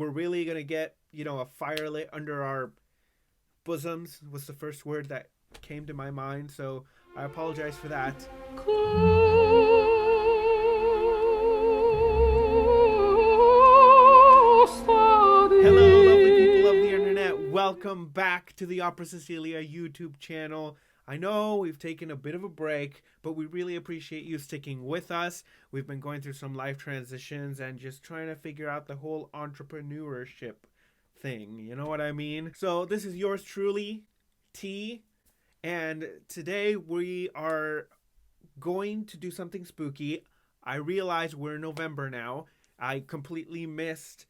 we're really going to get, a fire lit under our bosoms was the first word that came to my mind. So I apologize for that. Hello, lovely people of the internet. Welcome back to the Opera Cecilia YouTube channel. I know we've taken a bit of a break, but we really appreciate you sticking with us. We've been going through some life transitions and just trying to figure out the whole entrepreneurship thing. You know what I mean? So this is yours truly, T. And today we are going to do something spooky. I realize we're in November now. I completely missed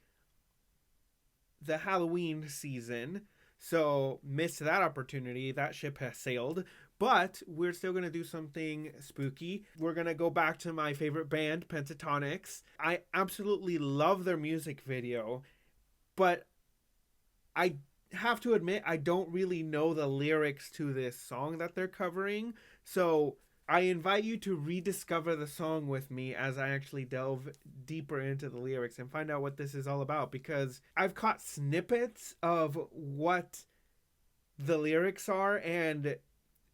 the Halloween season, so missed that opportunity. That ship has sailed, but we're still going to do something spooky. We're going to go back to my favorite band, Pentatonix. I absolutely love their music video, but I have to admit I don't really know the lyrics to this song that they're covering, so I invite you to rediscover the song with me as I actually delve deeper into the lyrics and find out what this is all about, because I've caught snippets of what the lyrics are, and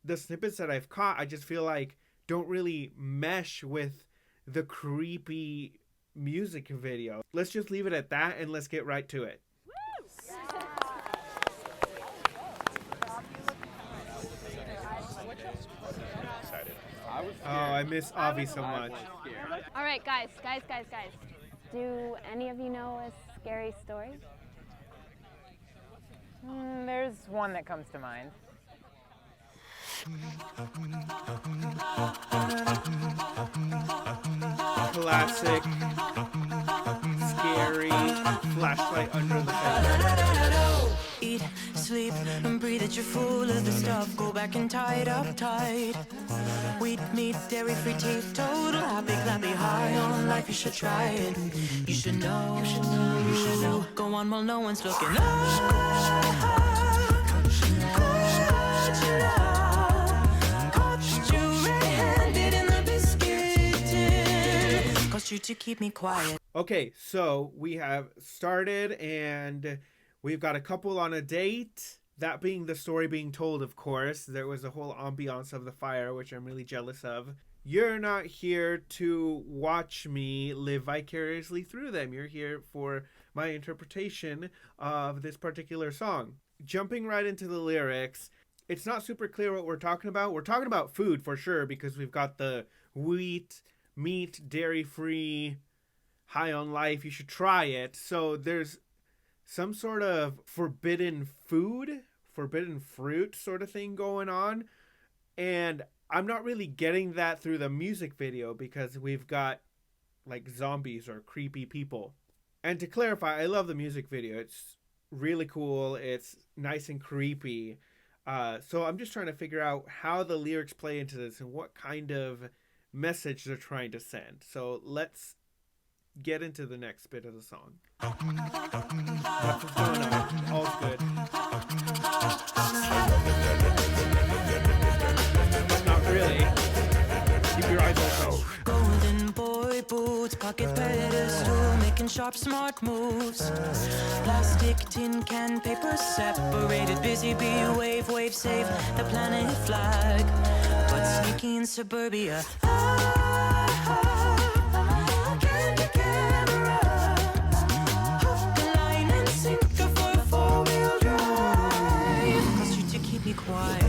the snippets that I've caught I just feel like don't really mesh with the creepy music video. Let's just leave it at that and let's get right to it. Oh, I miss Avi so much. All right, guys. Do any of you know a scary story? There's one that comes to mind. Classic, scary, flashlight under the bed. Eat, sleep, and breathe it. You're full of the stuff. Go back and tie it up tight. Wheat, meat, dairy-free, teetotal, happy, clappy, high on life. You should try it. You should know. You should know. Go on while no one's looking. Caught you red-handed in the biscuit tin. Cost you to keep me quiet. Okay, so we have started and we've got a couple on a date. That being the story being told, of course. There was a whole ambiance of the fire, which I'm really jealous of. You're not here to watch me live vicariously through them. You're here for my interpretation of this particular song. Jumping right into the lyrics, it's not super clear what we're talking about. We're talking about food for sure, because we've got the wheat, meat, dairy-free, high on life. You should try it. So there's some sort of forbidden food, forbidden fruit sort of thing going on. And I'm not really getting that through the music video, because we've got like zombies or creepy people. And to clarify, I love the music video. It's really cool. It's nice and creepy. So I'm just trying to figure out how the lyrics play into this and what kind of message they're trying to send. So let's get into the next bit of the song. That's what's going on. All's good. But not really. Keep your eyes open. Golden boy boots, pocket pedestal, making sharp, smart moves. Plastic, tin can, paper separated. Busy bee, wave, save the planet flag. But sneaky in suburbia. Candy camera. Hook, line, and sinker for a four-wheel drive. Cost you to keep me quiet.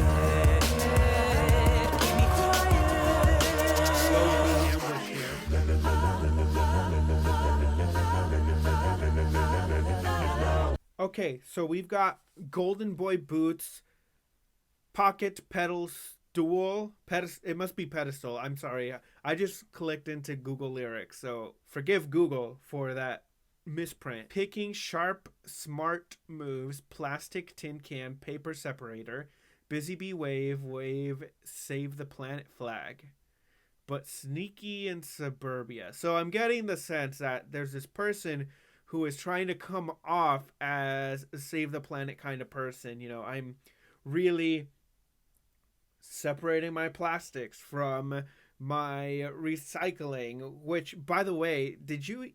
Keep me quiet. Okay, so we've got Golden Boy boots, pocket pedal stool, it must be pedestal. I'm sorry. I just clicked into Google lyrics, so forgive Google for that misprint. Picking sharp, smart moves, plastic, tin can, paper separator, busy bee, wave, save the planet flag. But sneaky in suburbia. So I'm getting the sense that there's this person who is trying to come off as a save the planet kind of person. You know, I'm really separating my plastics from my recycling, which, by the way, did you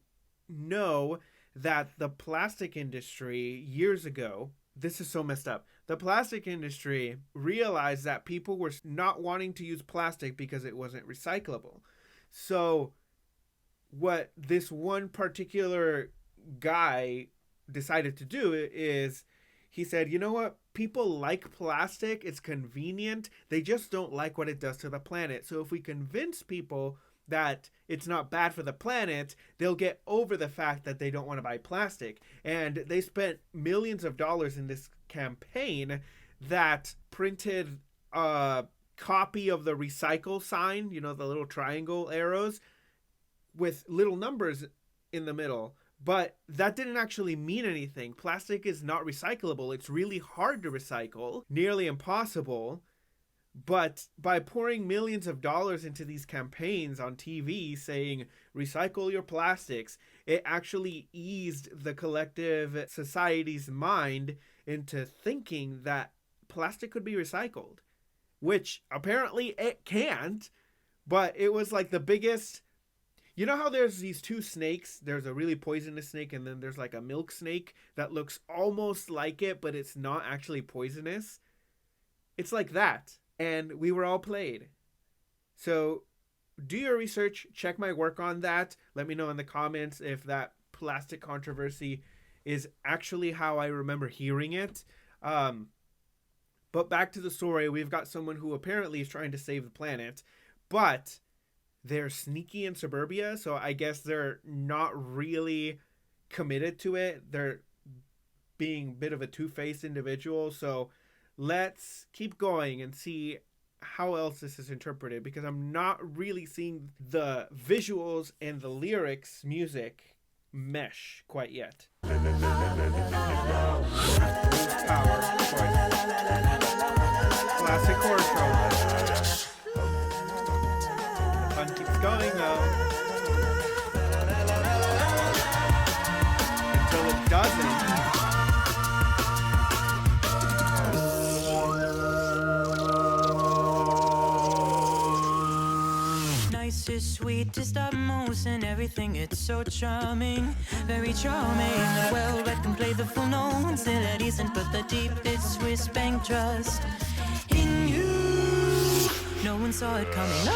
know that the plastic industry years ago, this is so messed up. The plastic industry realized that people were not wanting to use plastic because it wasn't recyclable. So what this one particular guy decided to do is he said, you know what? People like plastic. It's convenient. They just don't like what it does to the planet. So if we convince people that it's not bad for the planet, they'll get over the fact that they don't want to buy plastic. And they spent millions of dollars in this campaign that printed a copy of the recycle sign, you know, the little triangle arrows with little numbers in the middle. But that didn't actually mean anything. Plastic is not recyclable. It's really hard to recycle, nearly impossible. But by pouring millions of dollars into these campaigns on TV saying, recycle your plastics, it actually eased the collective society's mind into thinking that plastic could be recycled, which apparently it can't. But it was like the biggest... You know how there's these two snakes? There's a really poisonous snake, and then there's like a milk snake that looks almost like it, but it's not actually poisonous. It's like that. And we were all played. So do your research. Check my work on that. Let me know in the comments if that plastic controversy is actually how I remember hearing it. But back to the story. We've got someone who apparently is trying to save the planet, but they're sneaky in suburbia, so I guess they're not really committed to it. They're being a bit of a two-faced individual. So let's keep going and see how else this is interpreted, because I'm not really seeing the visuals and the lyrics music mesh quite yet. Power, classic chord trope. Keeps going though until it doesn't. Nicest, sweetest, utmost, and everything. It's so charming, very charming. Well read, can play the full notes, still a decent, but the deepest Swiss bank trust in you. No one saw it coming.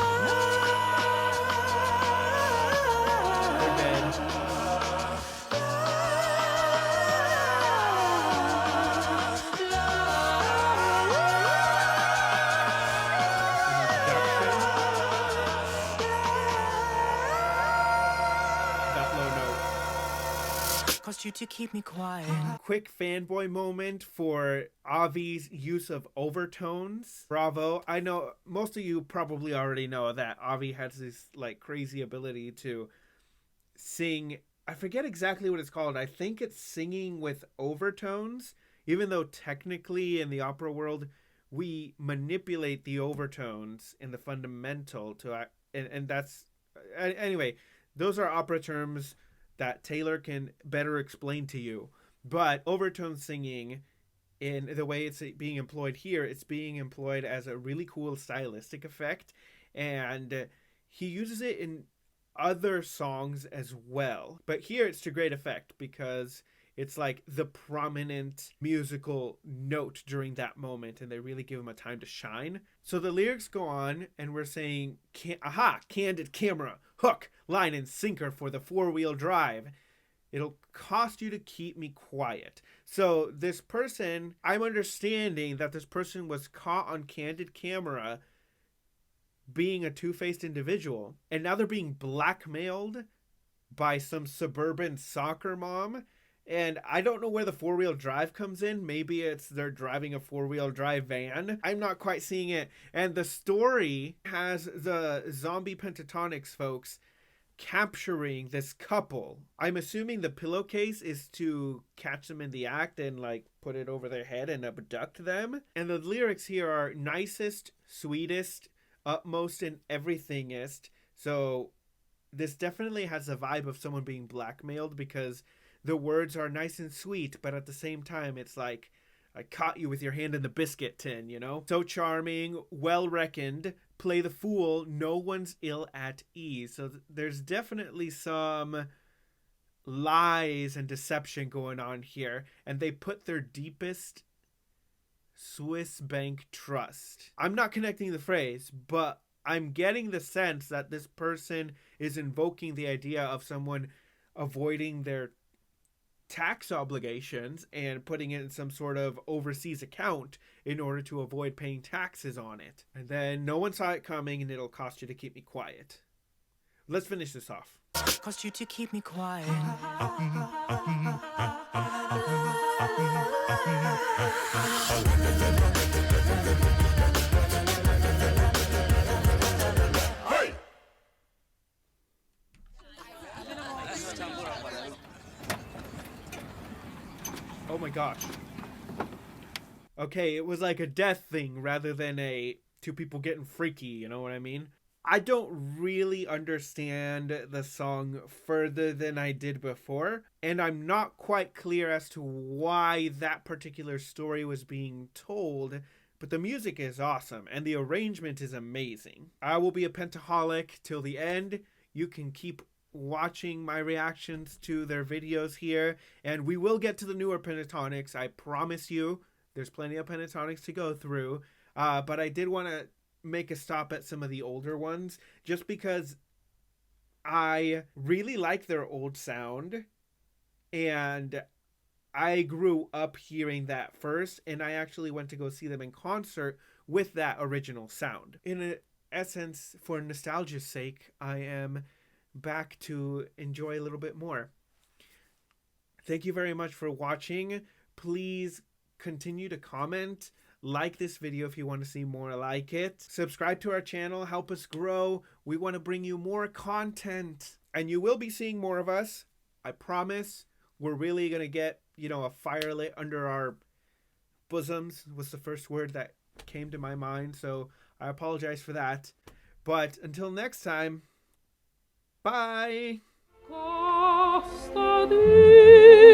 Cost you to keep me quiet. Quick fanboy moment for Avi's use of overtones. Bravo. I know most of you probably already know that Avi has this like crazy ability to sing. I forget exactly what it's called. I think it's singing with overtones, even though technically in the opera world we manipulate the overtones in the fundamental to and that's anyway, those are opera terms that Taylor can better explain to you. But overtone singing, in the way it's being employed here, it's being employed as a really cool stylistic effect, and he uses it in other songs as well. But here it's to great effect because it's like the prominent musical note during that moment, and they really give him a time to shine. So the lyrics go on, and we're saying, candid camera, hook, line, and sinker for the four-wheel drive. It'll cost you to keep me quiet. So this person, I'm understanding that this person was caught on candid camera being a two-faced individual, and now they're being blackmailed by some suburban soccer mom. And I don't know where the four-wheel drive comes in. Maybe it's they're driving a four-wheel drive van. I'm not quite seeing it. And the story has the zombie Pentatonix folks capturing this couple. I'm assuming the pillowcase is to catch them in the act and like put it over their head and abduct them. And the lyrics here are nicest, sweetest, utmost, and everythingest. So this definitely has a vibe of someone being blackmailed because the words are nice and sweet, but at the same time, it's like, I caught you with your hand in the biscuit tin, you know? So charming, well reckoned, play the fool, no one's ill at ease. So there's definitely some lies and deception going on here, and they put their deepest Swiss bank trust. I'm not connecting the phrase, but I'm getting the sense that this person is invoking the idea of someone avoiding their tax obligations and putting it in some sort of overseas account in order to avoid paying taxes on it. And then no one saw it coming, and it'll cost you to keep me quiet. Let's finish this off. Cost you to keep me quiet. Oh my gosh. Okay, it was like a death thing rather than two people getting freaky, you know what I mean? I don't really understand the song further than I did before, and I'm not quite clear as to why that particular story was being told, but the music is awesome, and the arrangement is amazing. I will be a Pentaholic till the end. You can keep watching my reactions to their videos here, and we will get to the newer Pentatonix, I promise you. There's plenty of Pentatonix to go through, but I did want to make a stop at some of the older ones just because I really like their old sound, and I grew up hearing that first, and I actually went to go see them in concert with that original sound. In essence, for nostalgia's sake, I am back to enjoy a little bit more. Thank you very much for watching. Please continue to comment, like this video if you want to see more like it, subscribe to our channel, help us grow. We want to bring you more content, and you will be seeing more of us, I promise. We're really gonna get, a fire lit under our bosoms was the first word that came to my mind, so I apologize for that. But until next time, bye. Costa di